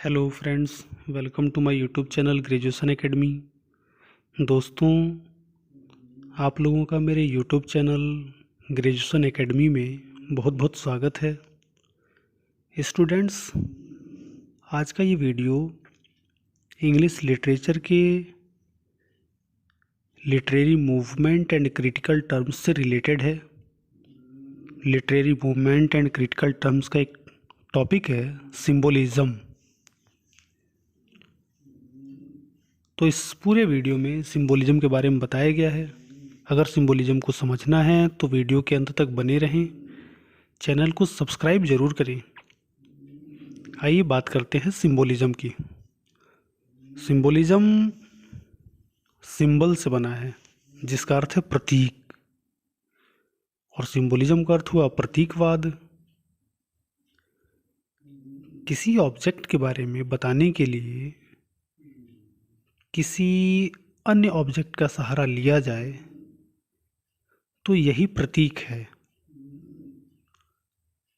Hello friends, welcome to my YouTube channel Graduation Academy. दोस्तों, आप लोगों का मेरे यूट्यूब चैनल ग्रेजुएशन एकेडमी में बहुत बहुत स्वागत है। स्टूडेंट्स, आज का ये वीडियो इंग्लिश लिटरेचर के literary movement and critical terms से रिलेटेड है। Literary movement and critical terms का एक टॉपिक है सिंबोलिज्म। तो इस पूरे वीडियो में सिंबोलिज्म के बारे में बताया गया है। अगर सिंबोलिज्म को समझना है तो वीडियो के अंत तक बने रहें। चैनल को सब्सक्राइब ज़रूर करें। आइए बात करते हैं सिंबोलिज्म की। सिंबोलिज्म सिंबल से बना है, जिसका अर्थ है प्रतीक, और सिंबोलिज्म का अर्थ हुआ प्रतीकवाद। किसी ऑब्जेक्ट के बारे में बताने के लिए किसी अन्य ऑब्जेक्ट का सहारा लिया जाए तो यही प्रतीक है।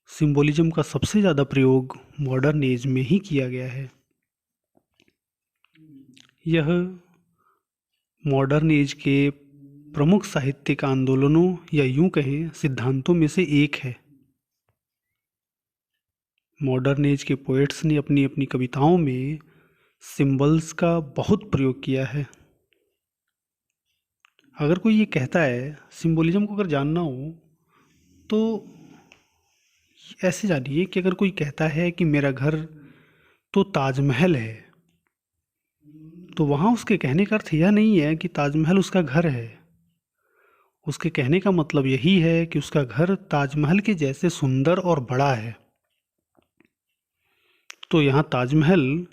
सिंबोलिज्म का सबसे ज़्यादा प्रयोग मॉडर्न एज में ही किया गया है। यह मॉडर्न एज के प्रमुख साहित्यिक आंदोलनों या यूं कहें सिद्धांतों में से एक है। मॉडर्न एज के पोएट्स ने अपनी अपनी कविताओं में सिंबल्स का बहुत प्रयोग किया है। अगर कोई ये कहता है, सिंबोलिज्म को अगर जानना हो तो ऐसे जानिए कि अगर कोई कहता है कि मेरा घर तो ताजमहल है, तो वहाँ उसके कहने का अर्थ यह नहीं है कि ताजमहल उसका घर है। उसके कहने का मतलब यही है कि उसका घर ताजमहल के जैसे सुंदर और बड़ा है। तो यहाँ ताजमहल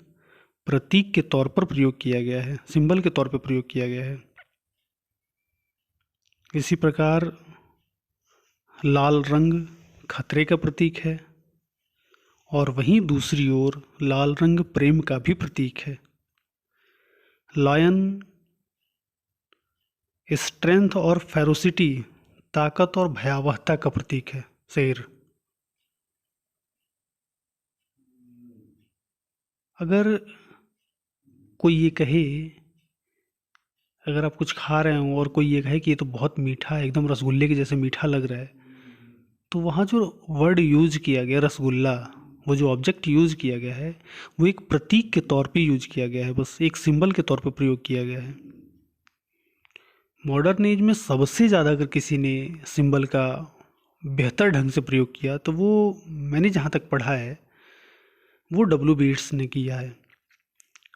प्रतीक के तौर पर प्रयोग किया गया है, सिंबल के तौर पर प्रयोग किया गया है। इसी प्रकार लाल रंग खतरे का प्रतीक है, और वहीं दूसरी ओर लाल रंग प्रेम का भी प्रतीक है। लायन स्ट्रेंथ और फेरोसिटी, ताकत और भयावहता का प्रतीक है। शेर। अगर कोई ये कहे, अगर आप कुछ खा रहे हो और कोई ये कहे कि ये तो बहुत मीठा है, एकदम रसगुल्ले के जैसे मीठा लग रहा है, तो वहाँ जो वर्ड यूज किया गया रसगुल्ला, वो जो ऑब्जेक्ट यूज किया गया है वो एक प्रतीक के तौर पे यूज किया गया है, बस एक सिंबल के तौर पे प्रयोग किया गया है। मॉडर्न एज में सबसे ज़्यादा अगर किसी ने सिंबल का बेहतर ढंग से प्रयोग किया तो वो, मैंने जहाँ तक पढ़ा है, वो डब्ल्यू बीट्स ने किया है।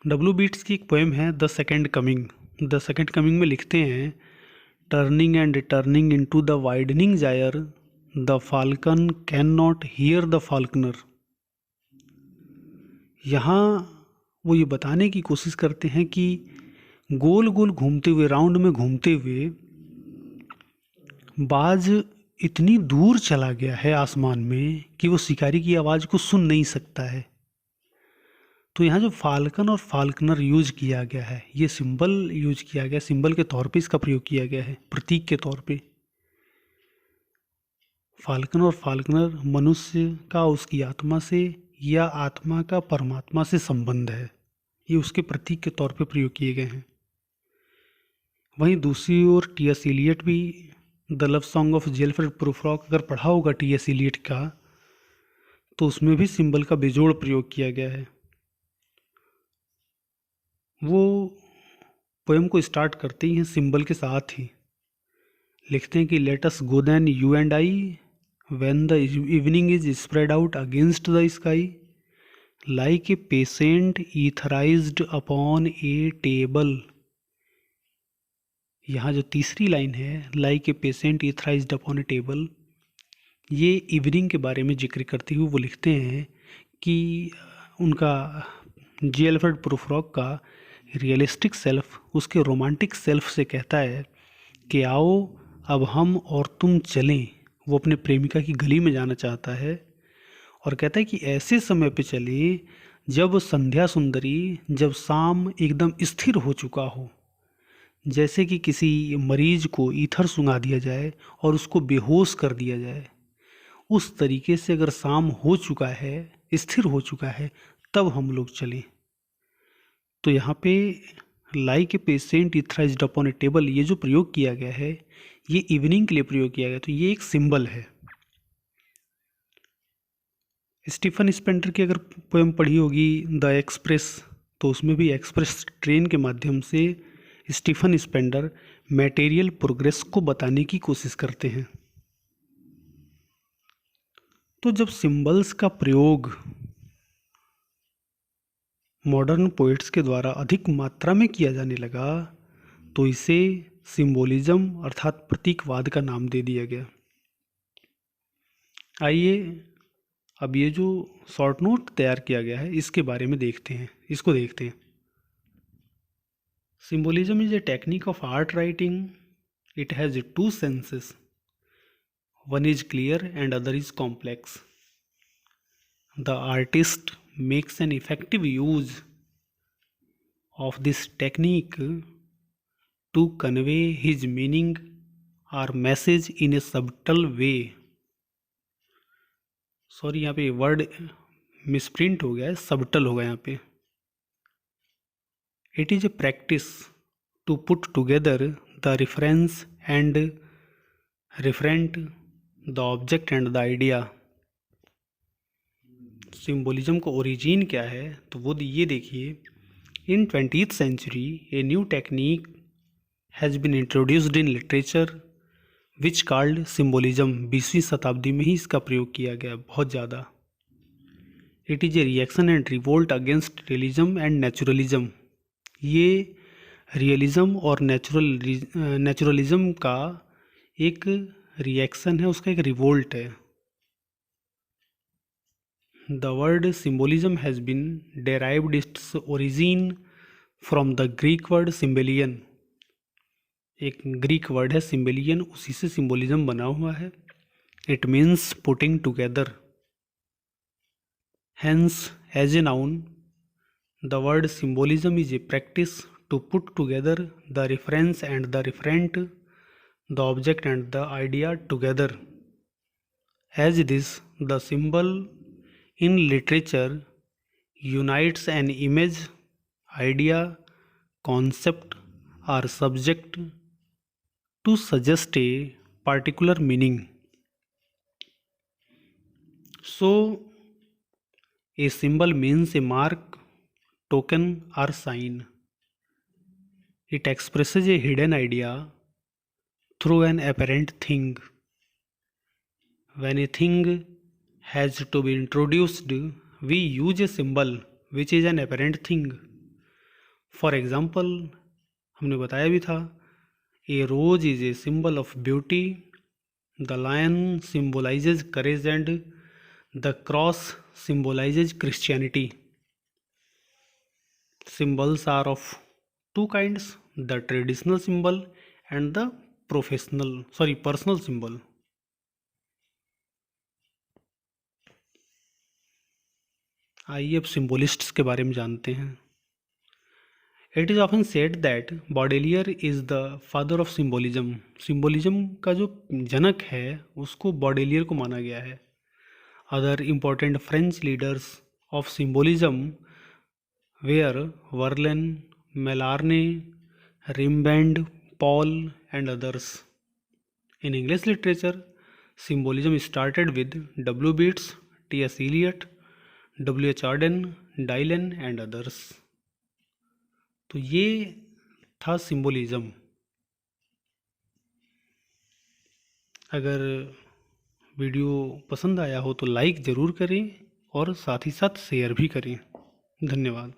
डब्ल्यू बीट्स की एक पोएम है the second coming. The second coming में लिखते हैं, turning and turning into the widening gyre, the falcon cannot hear the falconer. यहाँ वो ये बताने की कोशिश करते हैं कि गोल गोल घूमते हुए, राउंड में घूमते हुए बाज इतनी दूर चला गया है आसमान में कि वो शिकारी की आवाज़ को सुन नहीं सकता है। तो यहाँ जो फाल्कन और फाल्कनर यूज किया गया है, ये सिंबल यूज किया गया, सिंबल के तौर पे इसका प्रयोग किया गया है, प्रतीक के तौर पे। फाल्कन और फाल्कनर मनुष्य का उसकी आत्मा से या आत्मा का परमात्मा से संबंध है, ये उसके प्रतीक के तौर पे प्रयोग किए गए हैं। वहीं दूसरी ओर टी.एस. इलियट भी the love song of J Alfred Prufrock अगर पढ़ा होगा टी.एस. इलियट का, तो उसमें भी सिंबल का बेजोड़ प्रयोग किया गया है। वो पोएम को स्टार्ट करते ही हैं सिंबल के साथ ही। लिखते हैं कि let us go then you and I, when the evening is spread out against the sky, like a patient etherised upon a table. यहाँ जो तीसरी लाइन है, like a patient etherised upon a table, ये evening के बारे में जिक्र करते हुए वो लिखते हैं कि उनका जी एल्फ्रेड प्रूफ्रॉक का रियलिस्टिक सेल्फ उसके रोमांटिक सेल्फ से कहता है कि आओ अब हम और तुम चलें। वो अपने प्रेमिका की गली में जाना चाहता है और कहता है कि ऐसे समय पे चलें जब संध्या सुंदरी, जब शाम एकदम स्थिर हो चुका हो, जैसे कि किसी मरीज को ईथर सुंघा दिया जाए और उसको बेहोश कर दिया जाए। उस तरीके से अगर शाम हो चुका है, स्थिर हो चुका है, तब हम लोग चलें। तो यहाँ पे like a patient etherised upon a table, ये जो प्रयोग किया गया है ये इवनिंग के लिए प्रयोग किया गया, तो ये एक सिंबल है। स्टीफन स्पेंडर की अगर पोएम पढ़ी होगी द एक्सप्रेस, तो उसमें भी एक्सप्रेस ट्रेन के माध्यम से स्टीफन स्पेंडर मटेरियल प्रोग्रेस को बताने की कोशिश करते हैं। तो जब सिंबल्स का प्रयोग मॉडर्न पोइट्स के द्वारा अधिक मात्रा में किया जाने लगा तो इसे सिंबोलिज्म अर्थात प्रतीकवाद का नाम दे दिया गया। आइए अब ये जो शॉर्ट नोट तैयार किया गया है इसके बारे में देखते हैं, इसको देखते हैं। Symbolism is a technique of art writing. It has two senses, one is clear and other is complex. The artist makes an effective use of this technique to convey his meaning or message in a subtle way. Sorry, यहाँ पे word misprint हो गया है, subtle होगा यहाँ पे। It is a practice to put together the reference and referent, the object and the idea. Symbolism का origin क्या है, तो वो ये देखिए। In 20th century a new technique has been introduced in literature which called symbolism. 20वीं शताब्दी में ही इसका प्रयोग किया गया बहुत ज़्यादा। It is a reaction and revolt against realism and naturalism. ये रियलिज्म और नेचुरलिज्म का एक रिएक्शन है, उसका एक रिवोल्ट है। The word symbolism has been derived its origin from the Greek word symbolion। एक ग्रीक वर्ड है सिम्बेलियन, उसी से सिम्बोलिज्म बना हुआ है। It means putting together. Hence, as a noun, the word symbolism is a practice to put together the reference and the referent, the object and the idea together. As this, the symbol in literature unites an image, idea, concept or subject to suggest a particular meaning. So, a symbol means a mark, token or sign. It expresses a hidden idea through an apparent thing. When a thing has to be introduced, we use a symbol which is an apparent thing. For example, हमने बताया भी था, a rose is a symbol of beauty, the lion symbolizes courage and the cross symbolizes Christianity. Symbols are of two kinds, the traditional symbol and the personal symbol. आइए अब सिम्बोलिस्ट्स के बारे में जानते हैं। It is often said that Baudelaire is the father of symbolism. Symbolism का जो जनक है उसको बॉडेलियर को माना गया है। Other important French leaders of symbolism were Verlaine, Mallarme, Rimbaud, Paul and others. In English literature symbolism started with W. Beats, T.S. Eliot, W.H. Auden, Dylan and others. तो ये था सिम्बोलिज्म। अगर वीडियो पसंद आया हो तो लाइक ज़रूर करें और साथ ही साथ शेयर भी करें। धन्यवाद।